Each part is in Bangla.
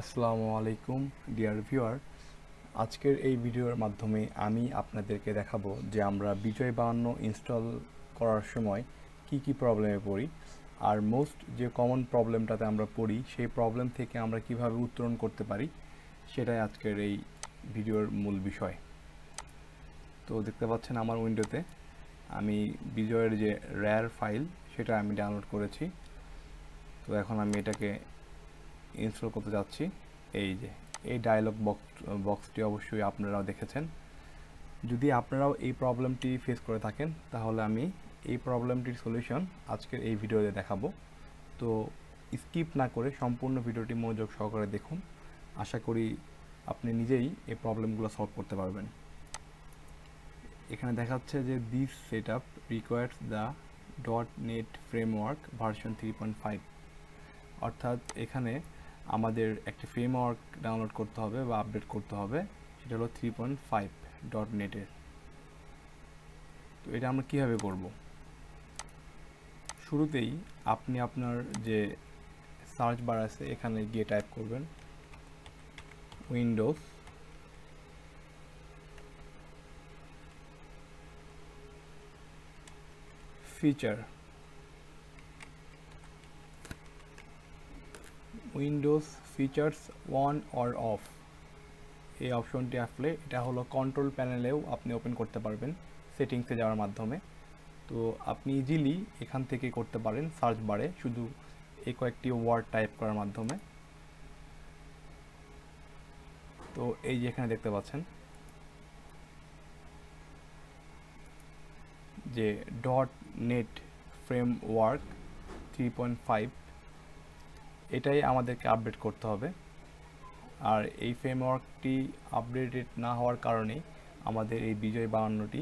আসসালামু আলাইকুম ডিয়ার ভিউয়ার, আজকের এই ভিডিওর মাধ্যমে আমি আপনাদেরকে দেখাবো যে আমরা বিজয় 52 ইনস্টল করার সময় কি প্রবলেমে পড়ি আর মোস্ট যে কমন প্রবলেমটাতে আমরা পড়ি সেই প্রবলেম থেকে আমরা কিভাবে উত্তরণ করতে পারি সেটাই আজকের এই ভিডিওর মূল বিষয়। তো দেখতে পাচ্ছেন আমার উইন্ডোতে আমি বিজয়ের যে র্যার ফাইল সেটা আমি ডাউনলোড করেছি। তো এখন আমি এটাকে ইনস্টল করতে যাচ্ছি। এই যে এই ডায়লগ বক্সটি অবশ্যই আপনারাও দেখেছেন। যদি আপনারাও এই প্রবলেমটি ফেস করে থাকেন তাহলে আমি এই প্রবলেমটির সলিউশন আজকের এই ভিডিওতে দেখাবো। তো স্কিপ না করে সম্পূর্ণ ভিডিওটি মনোযোগ সহকারে দেখুন, আশা করি আপনি নিজেই এই প্রবলেমগুলো সলভ করতে পারবেন। এখানে দেখাচ্ছে যে this setup requires the .NET framework version 3.5, অর্থাৎ এখানে আমাদের একটা ফ্রেমওয়ার্ক ডাউনলোড করতে হবে বা আপডেট করতে হবে, সেটা হলো 3.5 .NET এর। তো এটা আমরা কিভাবে করব? শুরুতেই আপনি আপনার যে সার্চ বার আছে এখানে গিয়ে টাইপ করবেন Windows feature, Windows features on or of. এই অপশনটি আসলে এটা হলো কন্ট্রোল প্যানেলেও আপনি ওপেন করতে পারবেন সেটিংসে যাওয়ার মাধ্যমে। তো আপনি ইজিলি এখান থেকে করতে পারেন সার্চ বারে শুধু এই কয়েকটি ওয়ার্ড টাইপ করার মাধ্যমে। তো এই যে এখানে দেখতে পাচ্ছেন যে .NET ফ্রেমওয়ার্ক 3.5, এটাই আমাদেরকে আপডেট করতে হবে। আর এই ফ্রেমওয়ার্কটি আপডেটেড না হওয়ার কারণে আমাদের এই বিজয় 52টি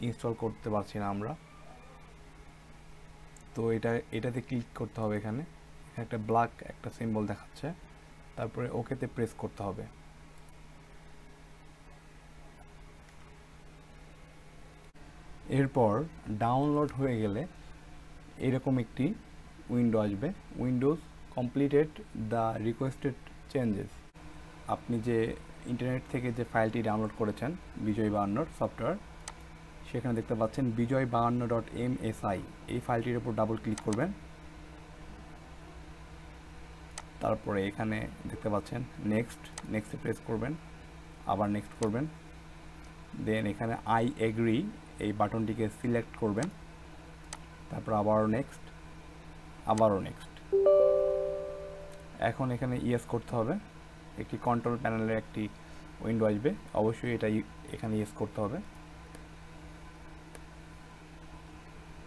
ইনস্টল করতে পারছি না আমরা। তো এটাতে ক্লিক করতে হবে। এখানে একটা ব্ল্যাক একটা সিম্বল দেখাচ্ছে, তারপরে ওকেতে প্রেস করতে হবে। এরপর ডাউনলোড হয়ে গেলে এরকম একটি উইন্ডো আসবে, Windows completed the requested changes. আপনি যে ইন্টারনেট থেকে যে ফাইলটি ডাউনলোড করেছেন বিজয় 52 সফটওয়্যার, সেখানে দেখতে পাচ্ছেন bijoy52.msi, এই ফাইলটির উপর ডাবল ক্লিক করবেন। তারপরে এখানে দেখতে পাচ্ছেন নেক্সটে প্রেস করবেন, আবার নেক্সট করবেন, দেন এখানে আই এগ্রি এই বাটনটিকে সিলেক্ট করবেন, তারপর আবারও নেক্সট। এখন এখানে ইয়েস করতে হবে। একটি কন্ট্রোল প্যানেলের একটি উইন্ডো আসবে, অবশ্যই এটা এখানে ইয়েস করতে হবে।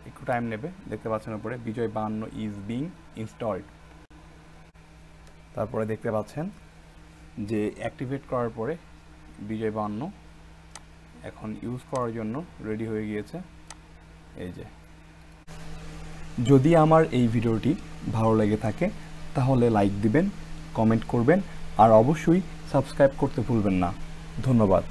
একটু টাইম নেবে। দেখতে পাচ্ছেন উপরে বিজয় 52 ইজ বিং ইনস্টলড। তারপরে দেখতে পাচ্ছেন যে অ্যাক্টিভেট করার পরে বিজয় 52 এখন ইউজ করার জন্য রেডি হয়ে গিয়েছে। এই যে, যদি আমার এই ভিডিওটি ভালো লেগে থাকে তাহলে লাইক দিবেন, কমেন্ট করবেন আর অবশ্যই সাবস্ক্রাইব করতে ভুলবেন না। ধন্যবাদ।